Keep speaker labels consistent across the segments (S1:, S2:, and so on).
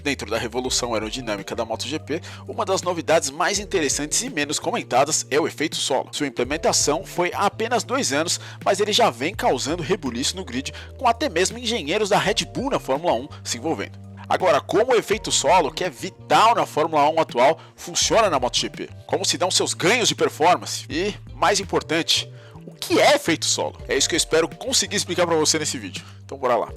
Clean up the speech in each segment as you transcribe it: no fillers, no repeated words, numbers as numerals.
S1: Dentro da revolução aerodinâmica da MotoGP, uma das novidades mais interessantes e menos comentadas é o efeito solo. Sua implementação foi há apenas 2 anos, mas ele já vem causando rebuliço no grid, com até mesmo engenheiros da Red Bull na Fórmula 1 se envolvendo. Agora, como o efeito solo, que é vital na Fórmula 1 atual, funciona na MotoGP? Como se dão seus ganhos de performance? E, mais importante, o que é efeito solo? É isso que eu espero conseguir explicar para você nesse vídeo. Então bora lá.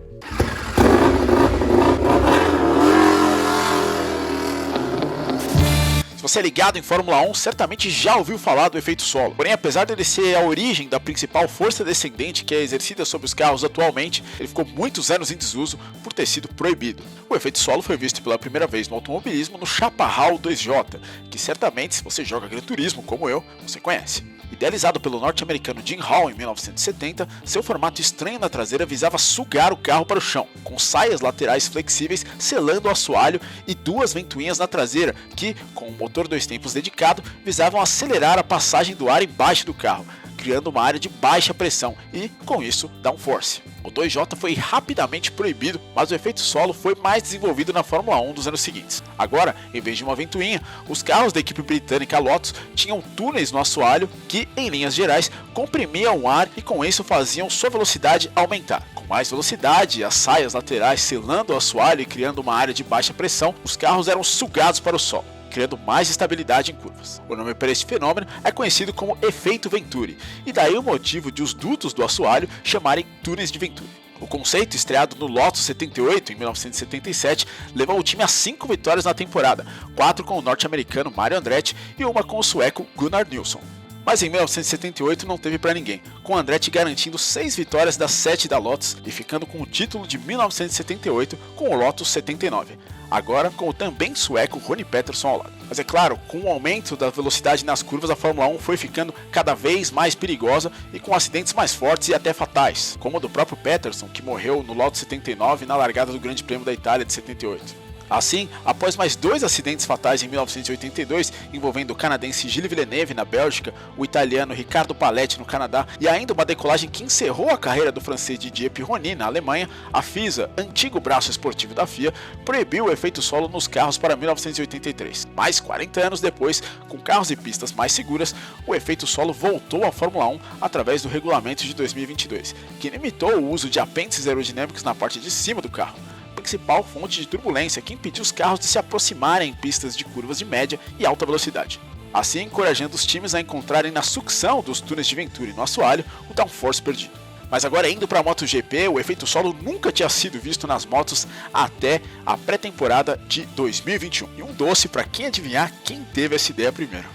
S1: Se você é ligado em Fórmula 1, certamente já ouviu falar do efeito solo. Porém, apesar dele ser a origem da principal força descendente que é exercida sobre os carros atualmente, ele ficou muitos anos em desuso por ter sido proibido. O efeito solo foi visto pela primeira vez no automobilismo no Chaparral 2J, que certamente, se você joga Gran Turismo como eu, você conhece. Idealizado pelo norte-americano Jim Hall em 1970, seu formato estranho na traseira visava sugar o carro para o chão, com saias laterais flexíveis selando o assoalho e 2 ventoinhas na traseira que, com um motor 2 tempos dedicado, visavam acelerar a passagem do ar embaixo do carro, criando uma área de baixa pressão e, com isso, downforce. O 2J foi rapidamente proibido, mas o efeito solo foi mais desenvolvido na Fórmula 1 dos anos seguintes. Agora, em vez de uma ventoinha, os carros da equipe britânica Lotus tinham túneis no assoalho que, em linhas gerais, comprimiam o ar e com isso faziam sua velocidade aumentar. Com mais velocidade, as saias laterais selando o assoalho e criando uma área de baixa pressão, os carros eram sugados para o solo, criando mais estabilidade em curvas. O nome para este fenômeno é conhecido como efeito Venturi, e daí o motivo de os dutos do assoalho chamarem túneis de Venturi. O conceito, estreado no Lotus 78 em 1977, levou o time a 5 vitórias na temporada, 4 com o norte-americano Mario Andretti e uma com o sueco Gunnar Nilsson. Mas em 1978 não teve para ninguém, com Andretti garantindo 6 vitórias das 7 da Lotus e ficando com o título de 1978 com o Lotus 79. Agora com o também sueco Ronnie Peterson ao lado. Mas é claro, com o aumento da velocidade nas curvas, a Fórmula 1 foi ficando cada vez mais perigosa e com acidentes mais fortes e até fatais, como o do próprio Peterson, que morreu no Lotus 79 na largada do Grande Prêmio da Itália de 78. Assim, após mais 2 acidentes fatais em 1982, envolvendo o canadense Gilles Villeneuve na Bélgica, o italiano Riccardo Paletti no Canadá e ainda uma decolagem que encerrou a carreira do francês Didier Pironi na Alemanha, a FISA, antigo braço esportivo da FIA, proibiu o efeito solo nos carros para 1983. Mais 40 anos depois, com carros e pistas mais seguras, o efeito solo voltou à Fórmula 1 através do regulamento de 2022, que limitou o uso de apêndices aerodinâmicos na parte de cima do carro, principal fonte de turbulência que impediu os carros de se aproximarem em pistas de curvas de média e alta velocidade, assim encorajando os times a encontrarem na sucção dos túneis de Venturi no assoalho o downforce perdido. Mas agora indo para a MotoGP, o efeito solo nunca tinha sido visto nas motos até a pré-temporada de 2021. E um doce para quem adivinhar quem teve essa ideia primeiro.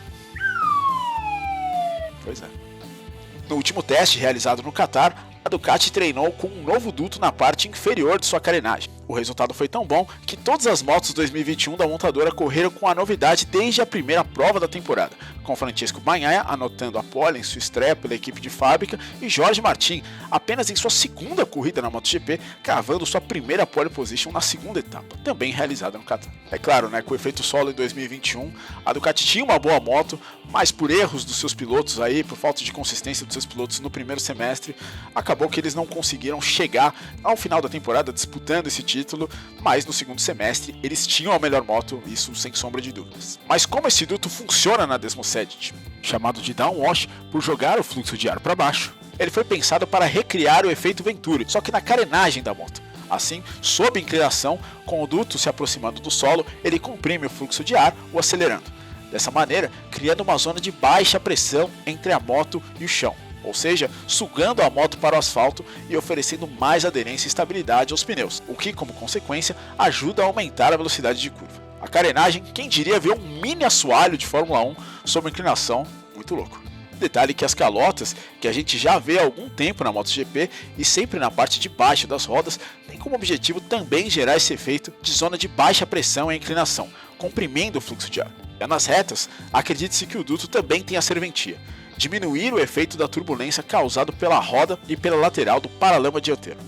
S1: Pois é. No último teste realizado no Qatar, a Ducati treinou com um novo duto na parte inferior de sua carenagem. O resultado foi tão bom que todas as motos 2021 da montadora correram com a novidade desde a primeira prova da temporada, com Francesco Bagnaia anotando a pole em sua estreia pela equipe de fábrica e Jorge Martin, apenas em sua segunda corrida na MotoGP, cravando sua primeira pole position na segunda etapa, também realizada no Qatar. É claro, com o efeito solo em 2021, a Ducati tinha uma boa moto, mas por erros dos seus pilotos aí, por falta de consistência dos seus pilotos no primeiro semestre, acabou que eles não conseguiram chegar ao final da temporada disputando esse título, mas no segundo semestre eles tinham a melhor moto, isso sem sombra de dúvidas. Mas como esse duto funciona na Desmosed, chamado de downwash por jogar o fluxo de ar para baixo, ele foi pensado para recriar o efeito Venturi, só que na carenagem da moto. Assim, sob inclinação, com o duto se aproximando do solo, ele comprime o fluxo de ar, o acelerando. Dessa maneira, criando uma zona de baixa pressão entre a moto e o chão, ou seja, sugando a moto para o asfalto e oferecendo mais aderência e estabilidade aos pneus, o que, como consequência, ajuda a aumentar a velocidade de curva. A carenagem, quem diria ver um mini assoalho de Fórmula 1 sob inclinação, muito louco. Detalhe que as calotas, que a gente já vê há algum tempo na MotoGP e sempre na parte de baixo das rodas, tem como objetivo também gerar esse efeito de zona de baixa pressão e inclinação, comprimindo o fluxo de ar. Já nas retas, acredite-se que o duto também tem a serventia, diminuir o efeito da turbulência causado pela roda e pela lateral do paralama dianteiro.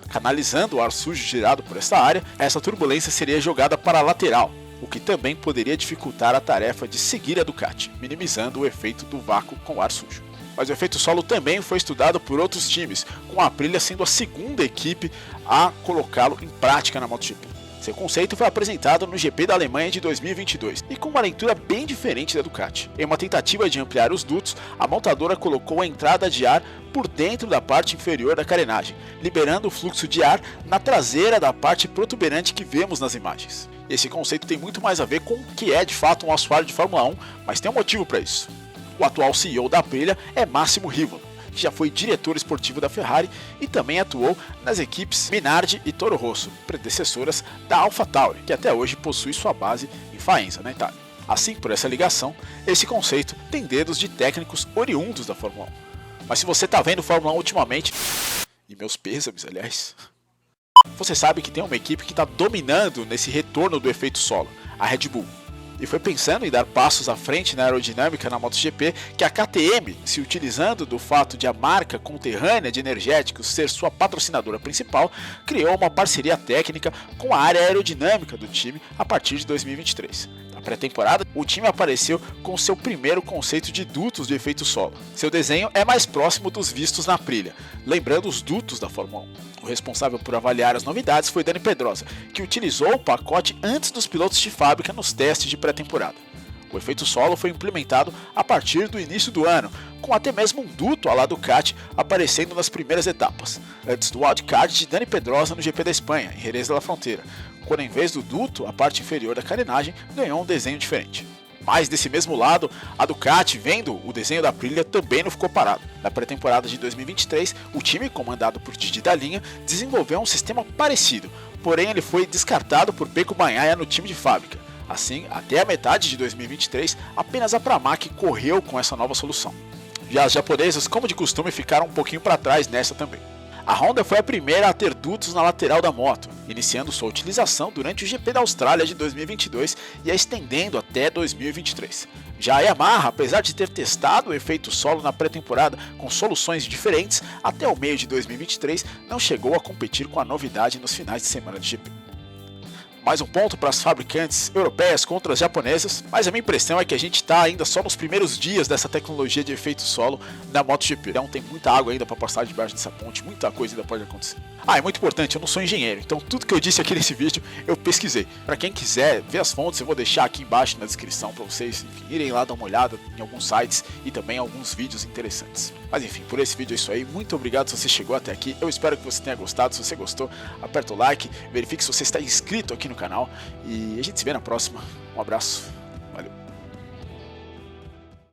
S1: Canalizando o ar sujo gerado por esta área, essa turbulência seria jogada para a lateral, o que também poderia dificultar a tarefa de seguir a Ducati, minimizando o efeito do vácuo com ar sujo. Mas o efeito solo também foi estudado por outros times, com a Aprilia sendo a segunda equipe a colocá-lo em prática na MotoGP. Seu conceito foi apresentado no GP da Alemanha de 2022 e com uma leitura bem diferente da Ducati. Em uma tentativa de ampliar os dutos, a montadora colocou a entrada de ar por dentro da parte inferior da carenagem, liberando o fluxo de ar na traseira da parte protuberante que vemos nas imagens. Esse conceito tem muito mais a ver com o que é de fato um assoalho de Fórmula 1, mas tem um motivo para isso. O atual CEO da Aprilia é Massimo Rivolo, que já foi diretor esportivo da Ferrari e também atuou nas equipes Minardi e Toro Rosso, predecessoras da AlphaTauri, que até hoje possui sua base em Faenza, na Itália. Assim, por essa ligação, esse conceito tem dedos de técnicos oriundos da Fórmula 1. Mas se você está vendo Fórmula 1 ultimamente, e meus pêsames, aliás, você sabe que tem uma equipe que está dominando nesse retorno do efeito solo, a Red Bull. E foi pensando em dar passos à frente na aerodinâmica na MotoGP que a KTM, se utilizando do fato de a marca conterrânea de energéticos ser sua patrocinadora principal, criou uma parceria técnica com a área aerodinâmica do time a partir de 2023. Na pré-temporada, o time apareceu com seu primeiro conceito de dutos de efeito solo. Seu desenho é mais próximo dos vistos na Aprilia, lembrando os dutos da Fórmula 1. O responsável por avaliar as novidades foi Dani Pedrosa, que utilizou o pacote antes dos pilotos de fábrica nos testes de pré-temporada. O efeito solo foi implementado a partir do início do ano, com até mesmo um duto à la Ducati aparecendo nas primeiras etapas, antes do wildcard de Dani Pedrosa no GP da Espanha, em Jerez de la Frontera, quando em vez do duto, a parte inferior da carenagem ganhou um desenho diferente. Mas desse mesmo lado, a Ducati, vendo o desenho da Aprilia, também não ficou parado. Na pré-temporada de 2023, o time, comandado por Didi Dalinha, desenvolveu um sistema parecido, porém ele foi descartado por Pecco Bagnaia no time de fábrica. Assim, até a metade de 2023, apenas a Pramac correu com essa nova solução. Já as japonesas, como de costume, ficaram um pouquinho para trás nessa também. A Honda foi a primeira a ter dutos na lateral da moto, iniciando sua utilização durante o GP da Austrália de 2022 e a estendendo até 2023. Já a Yamaha, apesar de ter testado o efeito solo na pré-temporada com soluções diferentes, até o meio de 2023 não chegou a competir com a novidade nos finais de semana de GP. Mais um ponto para as fabricantes europeias contra as japonesas, mas a minha impressão é que a gente está ainda só nos primeiros dias dessa tecnologia de efeito solo na MotoGP. Então tem muita água ainda para passar debaixo dessa ponte, muita coisa ainda pode acontecer. É muito importante, eu não sou engenheiro, então tudo que eu disse aqui nesse vídeo eu pesquisei. Para quem quiser ver as fontes, eu vou deixar aqui embaixo na descrição para vocês irem lá dar uma olhada em alguns sites e também alguns vídeos interessantes. Mas enfim, por esse vídeo é isso aí, muito obrigado se você chegou até aqui, eu espero que você tenha gostado. Se você gostou, aperta o like, verifique se você está inscrito aqui no canal e a gente se vê na próxima. Um abraço.